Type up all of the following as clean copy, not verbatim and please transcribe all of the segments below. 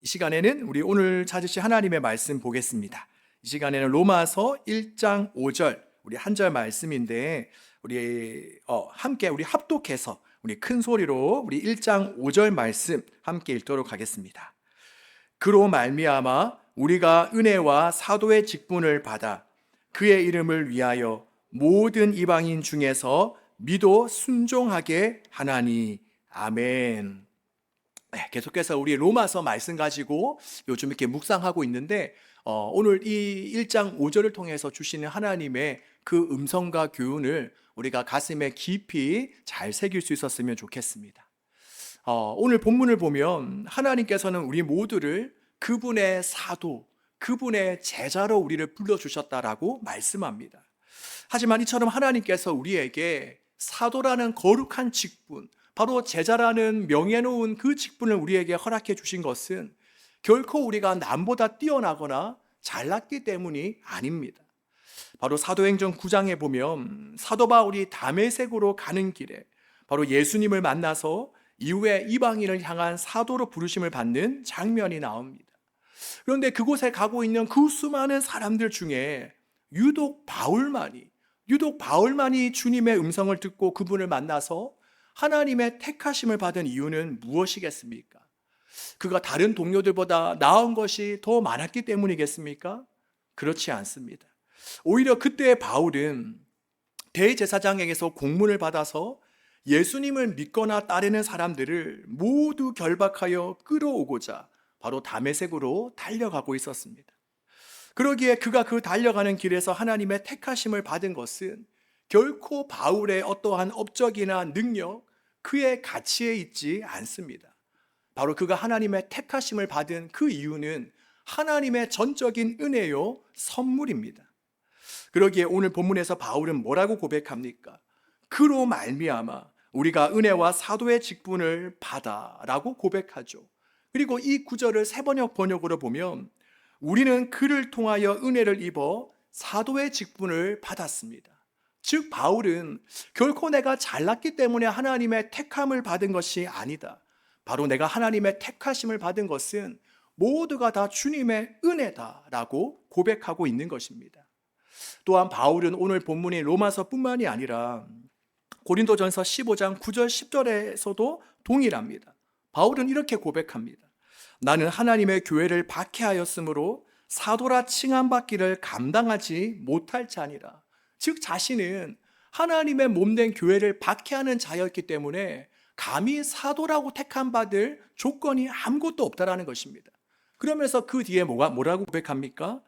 이 시간에는 우리 오늘 찾으실 하나님의 말씀 보겠습니다. 이 시간에는 로마서 1장 5절 우리 한 절 말씀인데 우리 함께 우리 합독해서 우리 큰 소리로 우리 1장 5절 말씀 함께 읽도록 하겠습니다. 그로 말미암아 우리가 은혜와 사도의 직분을 받아 그의 이름을 위하여 모든 이방인 중에서 믿어 순종하게 하나니. 아멘. 네, 계속해서 우리 로마서 말씀 가지고 요즘 이렇게 묵상하고 있는데 오늘 이 1장 5절을 통해서 주시는 하나님의 그 음성과 교훈을 우리가 가슴에 깊이 잘 새길 수 있었으면 좋겠습니다. 오늘 본문을 보면 하나님께서는 우리 모두를 그분의 사도, 그분의 제자로 우리를 불러주셨다라고 말씀합니다. 하지만 이처럼 하나님께서 우리에게 사도라는 거룩한 직분, 바로 제자라는 명예로운 그 직분을 우리에게 허락해 주신 것은 결코 우리가 남보다 뛰어나거나 잘났기 때문이 아닙니다. 바로 사도행전 9장에 보면 사도 바울이 다메섹으로 가는 길에 바로 예수님을 만나서 이후에 이방인을 향한 사도로 부르심을 받는 장면이 나옵니다. 그런데 그곳에 가고 있는 그 수많은 사람들 중에 유독 바울만이 주님의 음성을 듣고 그분을 만나서 하나님의 택하심을 받은 이유는 무엇이겠습니까? 그가 다른 동료들보다 나은 것이 더 많았기 때문이겠습니까? 그렇지 않습니다. 오히려 그때 바울은 대제사장에게서 공문을 받아서 예수님을 믿거나 따르는 사람들을 모두 결박하여 끌어오고자 바로 다메섹으로 달려가고 있었습니다. 그러기에 그가 그 달려가는 길에서 하나님의 택하심을 받은 것은 결코 바울의 어떠한 업적이나 능력, 그의 가치에 있지 않습니다. 바로 그가 하나님의 택하심을 받은 그 이유는 하나님의 전적인 은혜요, 선물입니다. 그러기에 오늘 본문에서 바울은 뭐라고 고백합니까? 그로 말미암아 우리가 은혜와 사도의 직분을 받아라고 고백하죠. 그리고 이 구절을 세번역 번역으로 보면 우리는 그를 통하여 은혜를 입어 사도의 직분을 받았습니다. 즉 바울은 결코 내가 잘났기 때문에 하나님의 택함을 받은 것이 아니다. 바로 내가 하나님의 택하심을 받은 것은 모두가 다 주님의 은혜다라고 고백하고 있는 것입니다. 또한 바울은 오늘 본문인 로마서뿐만이 아니라 고린도전서 15장 9절 10절에서도 동일합니다. 바울은 이렇게 고백합니다. 나는 하나님의 교회를 박해하였으므로 사도라 칭함받기를 감당하지 못할 자니라. 즉 자신은 하나님의 몸된 교회를 박해하는 자였기 때문에 감히 사도라고 택함받을 조건이 아무것도 없다라는 것입니다. 그러면서 그 뒤에 뭐라고 고백합니까?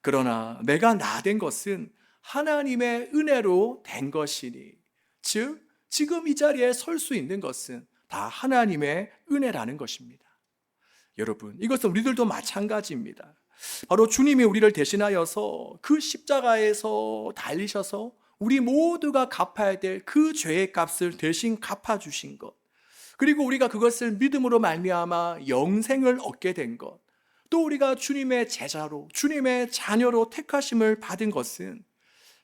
그러나 내가 나된 것은 하나님의 은혜로 된 것이니. 즉 지금 이 자리에 설 수 있는 것은 다 하나님의 은혜라는 것입니다. 여러분, 이것은 우리들도 마찬가지입니다. 바로 주님이 우리를 대신하여서 그 십자가에서 달리셔서 우리 모두가 갚아야 될 그 죄의 값을 대신 갚아주신 것, 그리고 우리가 그것을 믿음으로 말미암아 영생을 얻게 된 것, 또 우리가 주님의 제자로, 주님의 자녀로 택하심을 받은 것은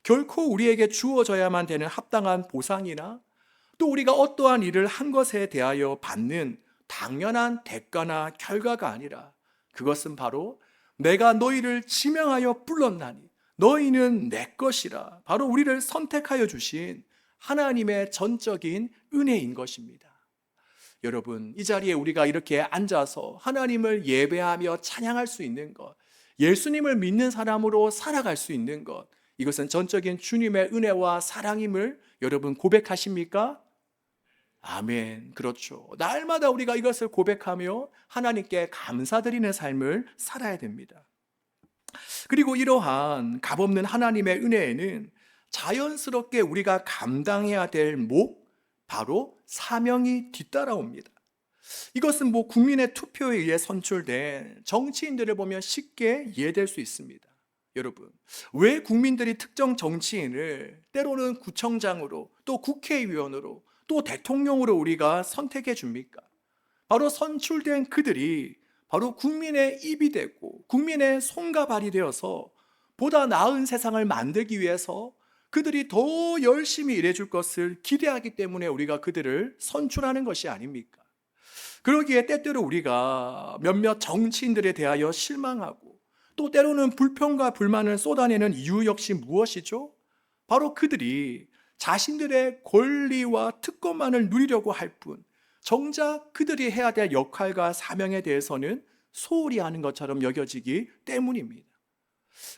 결코 우리에게 주어져야만 되는 합당한 보상이나 또 우리가 어떠한 일을 한 것에 대하여 받는 당연한 대가나 결과가 아니라 그것은 바로 내가 너희를 지명하여 불렀나니 너희는 내 것이라, 바로 우리를 선택하여 주신 하나님의 전적인 은혜인 것입니다. 여러분, 이 자리에 우리가 이렇게 앉아서 하나님을 예배하며 찬양할 수 있는 것, 예수님을 믿는 사람으로 살아갈 수 있는 것, 이것은 전적인 주님의 은혜와 사랑임을 여러분 고백하십니까? 아멘. 그렇죠. 날마다 우리가 이것을 고백하며 하나님께 감사드리는 삶을 살아야 됩니다. 그리고 이러한 값없는 하나님의 은혜에는 자연스럽게 우리가 감당해야 될 바로 사명이 뒤따라옵니다. 이것은 국민의 투표에 의해 선출된 정치인들을 보면 쉽게 이해될 수 있습니다. 여러분, 왜 국민들이 특정 정치인을 때로는 구청장으로, 또 국회의원으로, 또 대통령으로 우리가 선택해 줍니까? 바로 선출된 그들이 바로 국민의 입이 되고 국민의 손과 발이 되어서 보다 나은 세상을 만들기 위해서 그들이 더 열심히 일해 줄 것을 기대하기 때문에 우리가 그들을 선출하는 것이 아닙니까? 그러기에 때때로 우리가 몇몇 정치인들에 대하여 실망하고 또 때로는 불평과 불만을 쏟아내는 이유 역시 무엇이죠? 바로 그들이 자신들의 권리와 특권만을 누리려고 할 뿐, 정작 그들이 해야 될 역할과 사명에 대해서는 소홀히 하는 것처럼 여겨지기 때문입니다.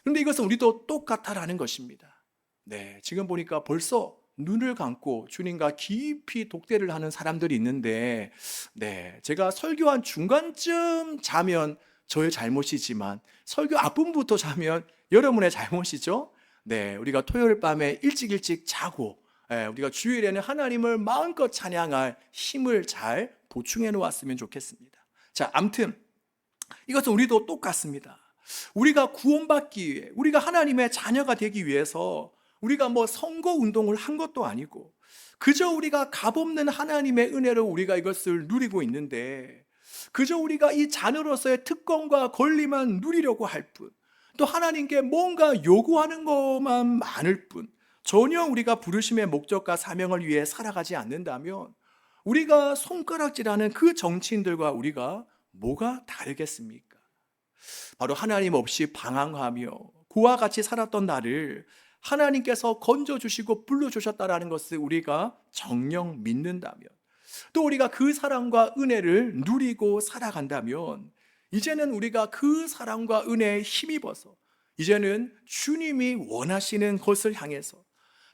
그런데 이것은 우리도 똑같다라는 것입니다. 네, 지금 보니까 벌써 눈을 감고 주님과 깊이 독대를 하는 사람들이 있는데, 네, 제가 설교한 중간쯤 자면 저의 잘못이지만 설교 앞부분부터 자면 여러분의 잘못이죠. 네, 우리가 토요일 밤에 일찍 자고, 우리가 주일에는 하나님을 마음껏 찬양할 힘을 잘 보충해 놓았으면 좋겠습니다. 자, 암튼 이것은 우리도 똑같습니다. 우리가 구원받기 위해, 우리가 하나님의 자녀가 되기 위해서 우리가 선거 운동을 한 것도 아니고 그저 우리가 값없는 하나님의 은혜로 우리가 이것을 누리고 있는데, 그저 우리가 이 자녀로서의 특권과 권리만 누리려고 할 뿐, 또 하나님께 뭔가 요구하는 것만 많을 뿐, 전혀 우리가 부르심의 목적과 사명을 위해 살아가지 않는다면 우리가 손가락질하는 그 정치인들과 우리가 뭐가 다르겠습니까? 바로 하나님 없이 방황하며 그와 같이 살았던 나를 하나님께서 건져주시고 불러주셨다라는 것을 우리가 정녕 믿는다면, 또 우리가 그 사랑과 은혜를 누리고 살아간다면, 이제는 우리가 그 사랑과 은혜에 힘입어서 이제는 주님이 원하시는 것을 향해서,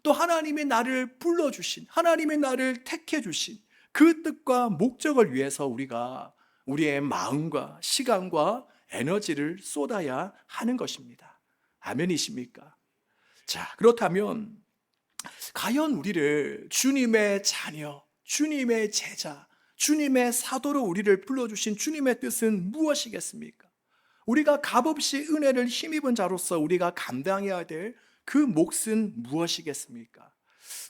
또 하나님이 나를 불러주신, 하나님이 나를 택해주신 그 뜻과 목적을 위해서 우리가 우리의 마음과 시간과 에너지를 쏟아야 하는 것입니다. 아멘이십니까? 자, 그렇다면 과연 우리를 주님의 자녀, 주님의 제자, 주님의 사도로 우리를 불러주신 주님의 뜻은 무엇이겠습니까? 우리가 값없이 은혜를 힘입은 자로서 우리가 감당해야 될 그 몫은 무엇이겠습니까?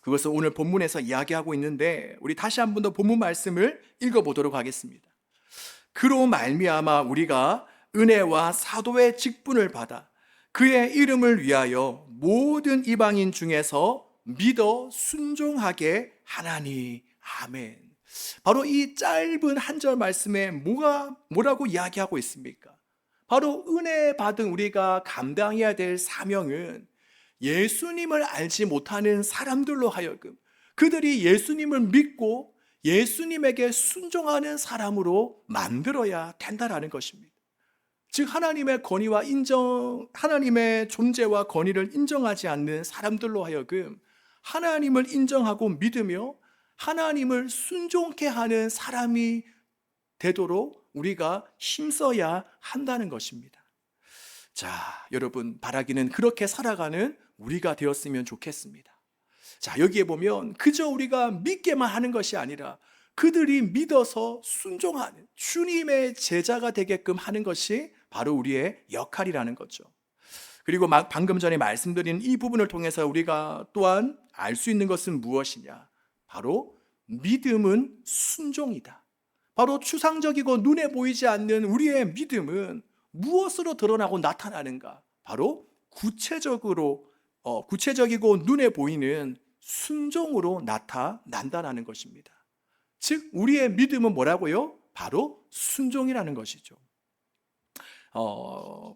그것을 오늘 본문에서 이야기하고 있는데, 우리 다시 한 번 더 본문 말씀을 읽어보도록 하겠습니다. 그로 말미암아 우리가 은혜와 사도의 직분을 받아 그의 이름을 위하여 모든 이방인 중에서 믿어 순종하게 하나니. 아멘. 바로 이 짧은 한 절 말씀에 뭐라고 이야기하고 있습니까? 바로 은혜 받은 우리가 감당해야 될 사명은 예수님을 알지 못하는 사람들로 하여금 그들이 예수님을 믿고 예수님에게 순종하는 사람으로 만들어야 된다라는 것입니다. 즉 하나님의 권위와 하나님의 존재와 권위를 인정하지 않는 사람들로 하여금 하나님을 인정하고 믿으며 하나님을 순종케 하는 사람이 되도록 우리가 힘써야 한다는 것입니다. 자, 여러분, 바라기는 그렇게 살아가는 우리가 되었으면 좋겠습니다. 자, 여기에 보면 그저 우리가 믿게만 하는 것이 아니라 그들이 믿어서 순종하는 주님의 제자가 되게끔 하는 것이 바로 우리의 역할이라는 거죠. 그리고 방금 전에 말씀드린 이 부분을 통해서 우리가 또한 알 수 있는 것은 무엇이냐? 바로 믿음은 순종이다. 바로 추상적이고 눈에 보이지 않는 우리의 믿음은 무엇으로 드러나고 나타나는가? 바로 구체적이고 눈에 보이는 순종으로 나타난다는 것입니다. 즉 우리의 믿음은 뭐라고요? 바로 순종이라는 것이죠.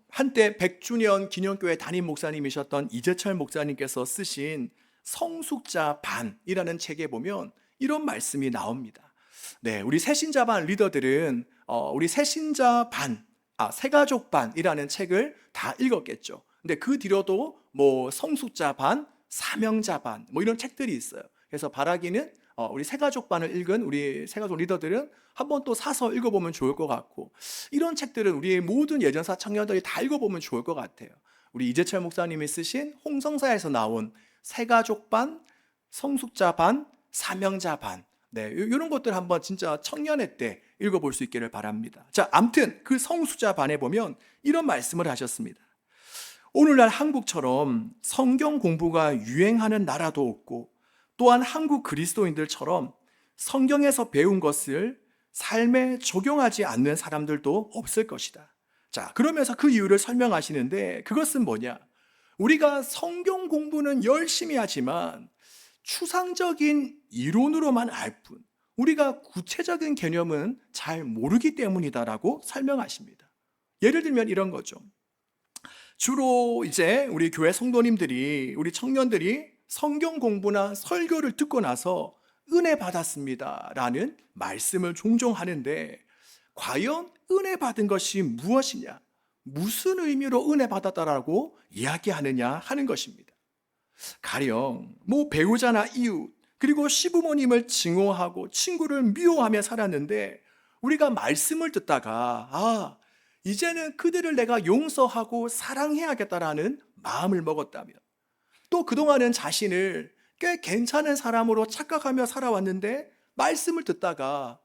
한때 100주년 기념교회 담임 목사님이셨던 이재철 목사님께서 쓰신 성숙자 반이라는 책에 보면 이런 말씀이 나옵니다. 네, 우리 새신자반 리더들은 우리 새가족 반이라는 책을 다 읽었겠죠. 근데 그 뒤로도 성숙자 반, 사명자 반 이런 책들이 있어요. 그래서 바라기는 우리 새가족 반을 읽은 우리 새가족 리더들은 한번 또 사서 읽어보면 좋을 것 같고, 이런 책들은 우리 모든 예전사 청년들이 다 읽어보면 좋을 것 같아요. 우리 이재철 목사님이 쓰신 홍성사에서 나온 새가족 반, 성숙자 반, 사명자 반, 네, 이런 것들 한번 진짜 청년회 때 읽어볼 수 있기를 바랍니다. 자, 암튼 그 성숙자 반에 보면 이런 말씀을 하셨습니다. 오늘날 한국처럼 성경 공부가 유행하는 나라도 없고, 또한 한국 그리스도인들처럼 성경에서 배운 것을 삶에 적용하지 않는 사람들도 없을 것이다. 자, 그러면서 그 이유를 설명하시는데, 그것은 뭐냐? 우리가 성경 공부는 열심히 하지만 추상적인 이론으로만 알 뿐, 우리가 구체적인 개념은 잘 모르기 때문이다라고 설명하십니다. 예를 들면 이런 거죠. 주로 이제 우리 교회 성도님들이, 우리 청년들이 성경 공부나 설교를 듣고 나서 은혜 받았습니다 라는 말씀을 종종 하는데, 과연 은혜 받은 것이 무엇이냐, 무슨 의미로 은혜 받았다라고 이야기하느냐 하는 것입니다. 가령 배우자나 이웃, 그리고 시부모님을 증오하고 친구를 미워하며 살았는데, 우리가 말씀을 듣다가 이제는 그들을 내가 용서하고 사랑해야겠다라는 마음을 먹었다면, 또 그동안은 자신을 꽤 괜찮은 사람으로 착각하며 살아왔는데 말씀을 듣다가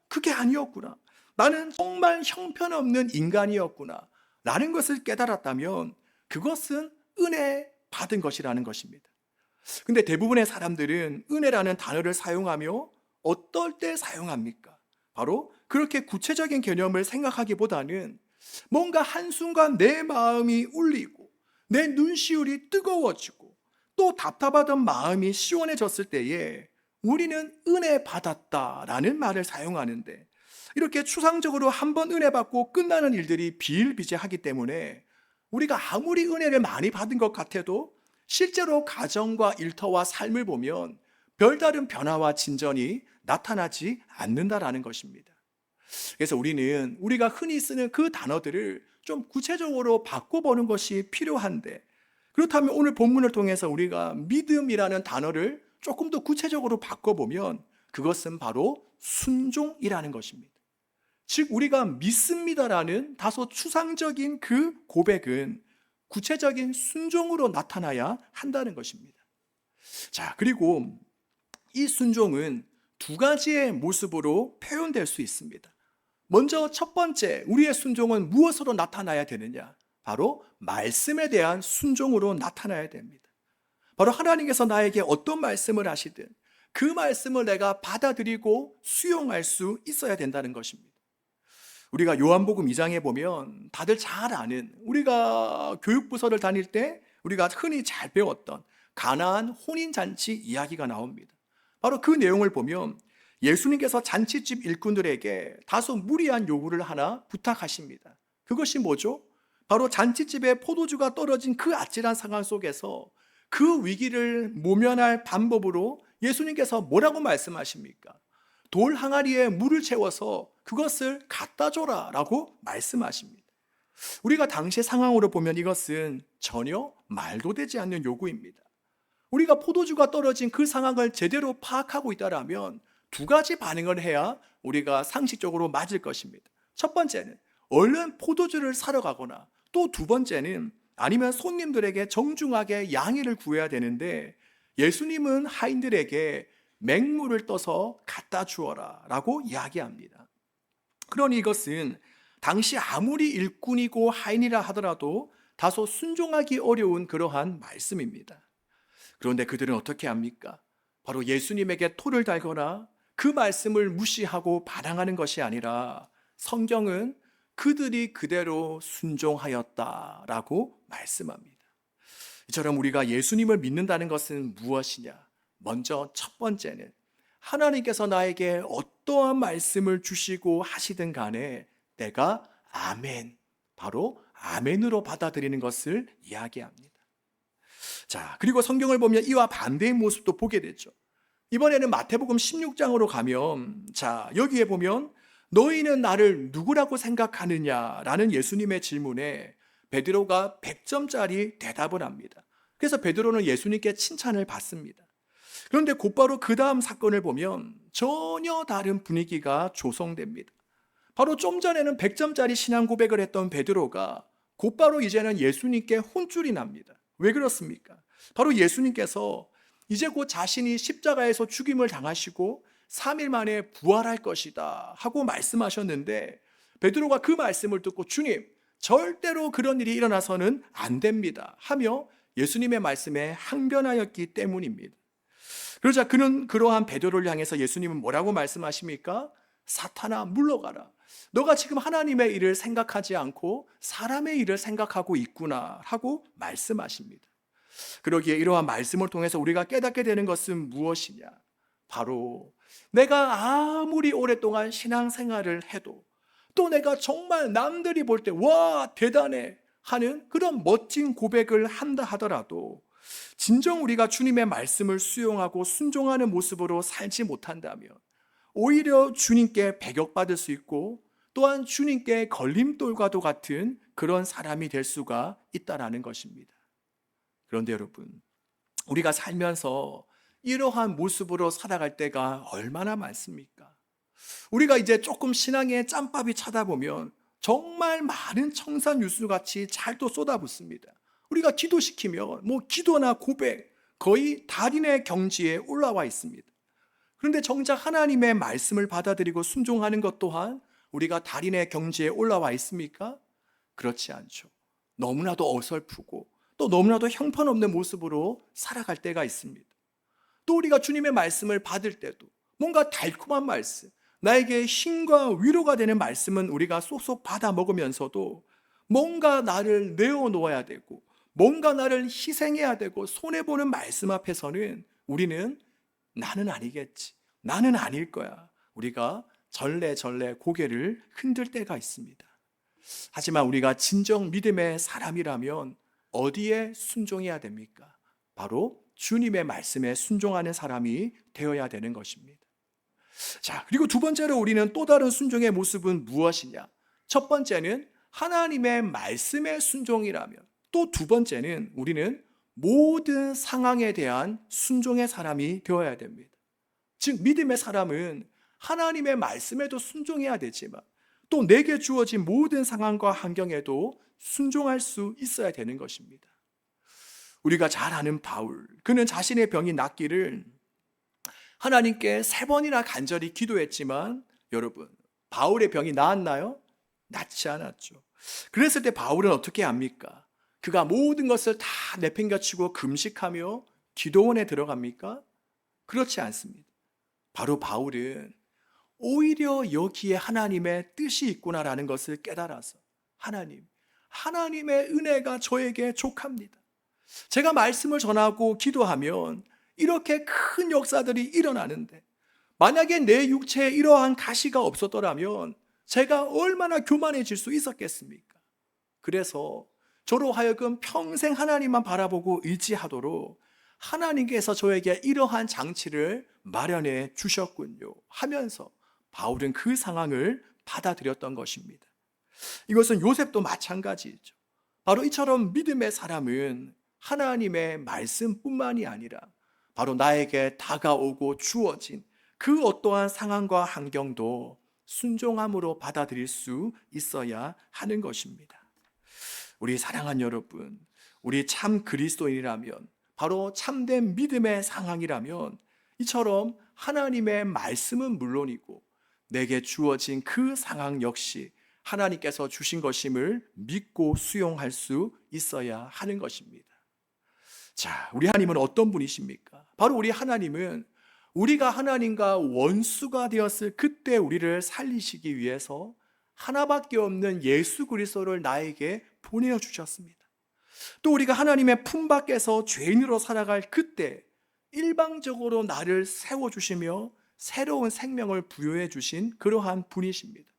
그게 아니었구나, 나는 정말 형편없는 인간이었구나 라는 것을 깨달았다면, 그것은 은혜 받은 것이라는 것입니다. 근데 대부분의 사람들은 은혜라는 단어를 사용하며 어떨 때 사용합니까? 바로 그렇게 구체적인 개념을 생각하기보다는 뭔가 한순간 내 마음이 울리고 내 눈시울이 뜨거워지고 또 답답하던 마음이 시원해졌을 때에 우리는 은혜 받았다라는 말을 사용하는데, 이렇게 추상적으로 한 번 은혜 받고 끝나는 일들이 비일비재하기 때문에 우리가 아무리 은혜를 많이 받은 것 같아도 실제로 가정과 일터와 삶을 보면 별다른 변화와 진전이 나타나지 않는다라는 것입니다. 그래서 우리가 흔히 쓰는 그 단어들을 좀 구체적으로 바꿔보는 것이 필요한데, 그렇다면 오늘 본문을 통해서 우리가 믿음이라는 단어를 조금 더 구체적으로 바꿔보면 그것은 바로 순종이라는 것입니다. 즉, 우리가 믿습니다라는 다소 추상적인 그 고백은 구체적인 순종으로 나타나야 한다는 것입니다. 자, 그리고 이 순종은 두 가지의 모습으로 표현될 수 있습니다. 먼저 첫 번째, 우리의 순종은 무엇으로 나타나야 되느냐? 바로 말씀에 대한 순종으로 나타나야 됩니다. 바로 하나님께서 나에게 어떤 말씀을 하시든 그 말씀을 내가 받아들이고 수용할 수 있어야 된다는 것입니다. 우리가 요한복음 2장에 보면 다들 잘 아는, 우리가 교육부서를 다닐 때 우리가 흔히 잘 배웠던 가나안 혼인잔치 이야기가 나옵니다. 바로 그 내용을 보면 예수님께서 잔치집 일꾼들에게 다소 무리한 요구를 하나 부탁하십니다. 그것이 뭐죠? 바로 잔치집에 포도주가 떨어진 그 아찔한 상황 속에서 그 위기를 모면할 방법으로 예수님께서 뭐라고 말씀하십니까? 돌 항아리에 물을 채워서 그것을 갖다 줘라 라고 말씀하십니다. 우리가 당시의 상황으로 보면 이것은 전혀 말도 되지 않는 요구입니다. 우리가 포도주가 떨어진 그 상황을 제대로 파악하고 있다면 두 가지 반응을 해야 우리가 상식적으로 맞을 것입니다. 첫 번째는 얼른 포도주를 사러 가거나, 또 두 번째는 아니면 손님들에게 정중하게 양해를 구해야 되는데, 예수님은 하인들에게 맹물을 떠서 갖다 주어라 라고 이야기합니다. 그러니 이것은 당시 아무리 일꾼이고 하인이라 하더라도 다소 순종하기 어려운 그러한 말씀입니다. 그런데 그들은 어떻게 합니까? 바로 예수님에게 토를 달거나 그 말씀을 무시하고 반항하는 것이 아니라, 성경은 그들이 그대로 순종하였다라고 말씀합니다. 이처럼 우리가 예수님을 믿는다는 것은 무엇이냐? 먼저 첫 번째는 하나님께서 나에게 어떠한 말씀을 주시고 하시든 간에 내가 아멘, 바로 아멘으로 받아들이는 것을 이야기합니다. 자, 그리고 성경을 보면 이와 반대의 모습도 보게 되죠. 이번에는 마태복음 16장으로 가면, 자, 여기에 보면 너희는 나를 누구라고 생각하느냐라는 예수님의 질문에 베드로가 100점짜리 대답을 합니다. 그래서 베드로는 예수님께 칭찬을 받습니다. 그런데 곧바로 그 다음 사건을 보면 전혀 다른 분위기가 조성됩니다. 바로 좀 전에는 100점짜리 신앙 고백을 했던 베드로가 곧바로 이제는 예수님께 혼쭐이 납니다. 왜 그렇습니까? 바로 예수님께서 이제 곧 자신이 십자가에서 죽임을 당하시고 3일 만에 부활할 것이다 하고 말씀하셨는데, 베드로가 그 말씀을 듣고 주님, 절대로 그런 일이 일어나서는 안 됩니다 하며 예수님의 말씀에 항변하였기 때문입니다. 그러자 그는 그러한 베드로를 향해서 예수님은 뭐라고 말씀하십니까? 사탄아, 물러가라. 너가 지금 하나님의 일을 생각하지 않고 사람의 일을 생각하고 있구나 하고 말씀하십니다. 그러기에 이러한 말씀을 통해서 우리가 깨닫게 되는 것은 무엇이냐? 바로 내가 아무리 오랫동안 신앙생활을 해도 또 내가 정말 남들이 볼 때 와 대단해 하는 그런 멋진 고백을 한다 하더라도 진정 우리가 주님의 말씀을 수용하고 순종하는 모습으로 살지 못한다면 오히려 주님께 배격받을 수 있고 또한 주님께 걸림돌과도 같은 그런 사람이 될 수가 있다라는 것입니다. 그런데 여러분, 우리가 살면서 이러한 모습으로 살아갈 때가 얼마나 많습니까? 우리가 이제 조금 신앙에 짬밥이 차다 보면 정말 많은 청산 유수같이 잘 또 쏟아붓습니다. 우리가 기도시키면 기도나 고백 거의 달인의 경지에 올라와 있습니다. 그런데 정작 하나님의 말씀을 받아들이고 순종하는 것 또한 우리가 달인의 경지에 올라와 있습니까? 그렇지 않죠. 너무나도 어설프고 또 너무나도 형편없는 모습으로 살아갈 때가 있습니다. 또 우리가 주님의 말씀을 받을 때도 뭔가 달콤한 말씀, 나에게 힘과 위로가 되는 말씀은 우리가 쏙쏙 받아 먹으면서도 뭔가 나를 내어놓아야 되고 뭔가 나를 희생해야 되고 손해보는 말씀 앞에서는 우리는 나는 아니겠지, 나는 아닐 거야, 우리가 절레절레 고개를 흔들 때가 있습니다. 하지만 우리가 진정 믿음의 사람이라면 어디에 순종해야 됩니까? 바로 주님의 말씀에 순종하는 사람이 되어야 되는 것입니다. 자, 그리고 두 번째로 우리는 또 다른 순종의 모습은 무엇이냐? 첫 번째는 하나님의 말씀에 순종이라면, 또 두 번째는 우리는 모든 상황에 대한 순종의 사람이 되어야 됩니다. 즉 믿음의 사람은 하나님의 말씀에도 순종해야 되지만 또 내게 주어진 모든 상황과 환경에도 순종할 수 있어야 되는 것입니다. 우리가 잘 아는 바울, 그는 자신의 병이 낫기를 하나님께 3번이나 간절히 기도했지만 여러분, 바울의 병이 나았나요? 낫지 않았죠. 그랬을 때 바울은 어떻게 합니까? 그가 모든 것을 다 내팽겨치고 금식하며 기도원에 들어갑니까? 그렇지 않습니다. 바로 바울은 오히려 여기에 하나님의 뜻이 있구나라는 것을 깨달아서 하나님의 은혜가 저에게 족합니다. 제가 말씀을 전하고 기도하면 이렇게 큰 역사들이 일어나는데 만약에 내 육체에 이러한 가시가 없었더라면 제가 얼마나 교만해질 수 있었겠습니까? 그래서 저로 하여금 평생 하나님만 바라보고 의지하도록 하나님께서 저에게 이러한 장치를 마련해 주셨군요 하면서 바울은 그 상황을 받아들였던 것입니다. 이것은 요셉도 마찬가지죠. 바로 이처럼 믿음의 사람은 하나님의 말씀뿐만이 아니라 바로 나에게 다가오고 주어진 그 어떠한 상황과 환경도 순종함으로 받아들일 수 있어야 하는 것입니다. 우리 사랑하는 여러분, 우리 참 그리스도인이라면, 바로 참된 믿음의 상황이라면 이처럼 하나님의 말씀은 물론이고 내게 주어진 그 상황 역시 하나님께서 주신 것임을 믿고 수용할 수 있어야 하는 것입니다. 자, 우리 하나님은 어떤 분이십니까? 바로 우리 하나님은 우리가 하나님과 원수가 되었을 그때 우리를 살리시기 위해서 하나밖에 없는 예수 그리스도를 나에게 보내어 주셨습니다. 또 우리가 하나님의 품 밖에서 죄인으로 살아갈 그때 일방적으로 나를 세워주시며 새로운 생명을 부여해 주신 그러한 분이십니다.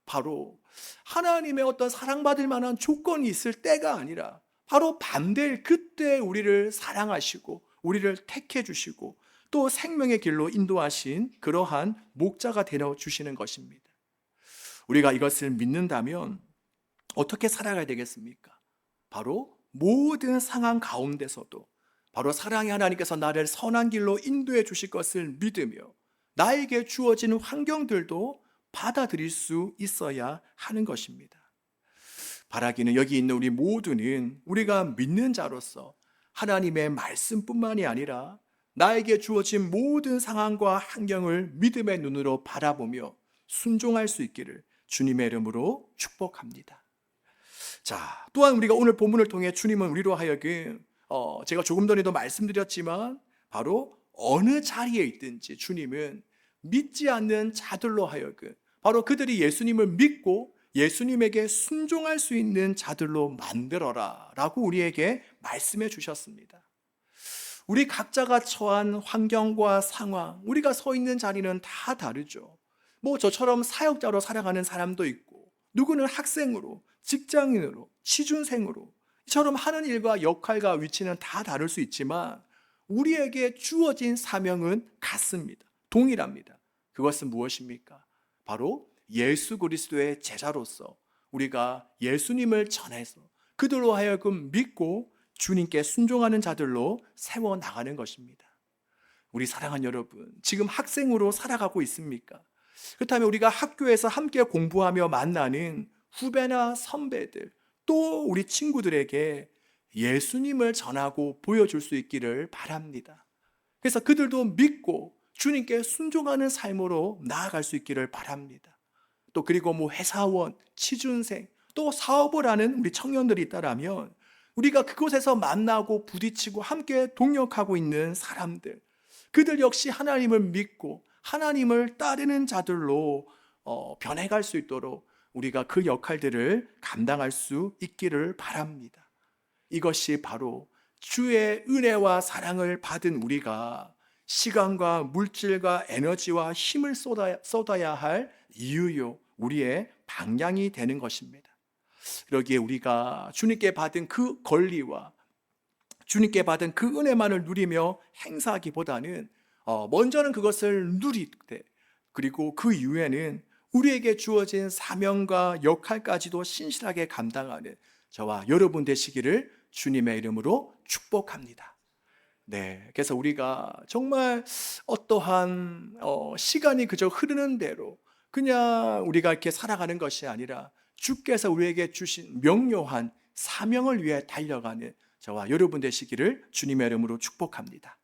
바로 하나님의 어떤 사랑받을 만한 조건이 있을 때가 아니라 바로 반대일 그때 우리를 사랑하시고 우리를 택해 주시고 또 생명의 길로 인도하신 그러한 목자가 되어 주시는 것입니다. 우리가 이것을 믿는다면 어떻게 살아가야 되겠습니까? 바로 모든 상황 가운데서도 바로 사랑의 하나님께서 나를 선한 길로 인도해 주실 것을 믿으며 나에게 주어지는 환경들도 받아들일 수 있어야 하는 것입니다. 바라기는 여기 있는 우리 모두는 우리가 믿는 자로서 하나님의 말씀뿐만이 아니라 나에게 주어진 모든 상황과 환경을 믿음의 눈으로 바라보며 순종할 수 있기를 주님의 이름으로 축복합니다. 자, 또한 우리가 오늘 본문을 통해 주님은 우리로 하여금 제가 조금 전에도 말씀드렸지만 바로 어느 자리에 있든지 주님은 믿지 않는 자들로 하여금 바로 그들이 예수님을 믿고 예수님에게 순종할 수 있는 자들로 만들어라 라고 우리에게 말씀해 주셨습니다. 우리 각자가 처한 환경과 상황, 우리가 서 있는 자리는 다 다르죠. 뭐 저처럼 사역자로 살아가는 사람도 있고, 누구는 학생으로, 직장인으로, 취준생으로, 이처럼 하는 일과 역할과 위치는 다 다를 수 있지만 우리에게 주어진 사명은 같습니다. 동일합니다. 그것은 무엇입니까? 바로 예수 그리스도의 제자로서 우리가 예수님을 전해서 그들로 하여금 믿고 주님께 순종하는 자들로 세워나가는 것입니다. 우리 사랑하는 여러분, 지금 학생으로 살아가고 있습니까? 그렇다면 우리가 학교에서 함께 공부하며 만나는 후배나 선배들, 또 우리 친구들에게 예수님을 전하고 보여줄 수 있기를 바랍니다. 그래서 그들도 믿고 주님께 순종하는 삶으로 나아갈 수 있기를 바랍니다. 또 그리고 뭐 회사원, 취준생, 또 사업을 하는 우리 청년들이 있다라면 우리가 그곳에서 만나고 부딪히고 함께 동역하고 있는 사람들, 그들 역시 하나님을 믿고 하나님을 따르는 자들로 변해갈 수 있도록 우리가 그 역할들을 감당할 수 있기를 바랍니다. 이것이 바로 주의 은혜와 사랑을 받은 우리가 시간과 물질과 에너지와 힘을 쏟아야 할 이유요, 우리의 방향이 되는 것입니다. 그러기에 우리가 주님께 받은 그 권리와 주님께 받은 그 은혜만을 누리며 행사하기보다는 먼저는 그것을 누릴 때, 그리고 그 이후에는 우리에게 주어진 사명과 역할까지도 신실하게 감당하는 저와 여러분 되시기를 주님의 이름으로 축복합니다. 네, 그래서 우리가 정말 어떠한 시간이 그저 흐르는 대로 그냥 우리가 이렇게 살아가는 것이 아니라 주께서 우리에게 주신 명료한 사명을 위해 달려가는 저와 여러분 되시기를 주님의 이름으로 축복합니다.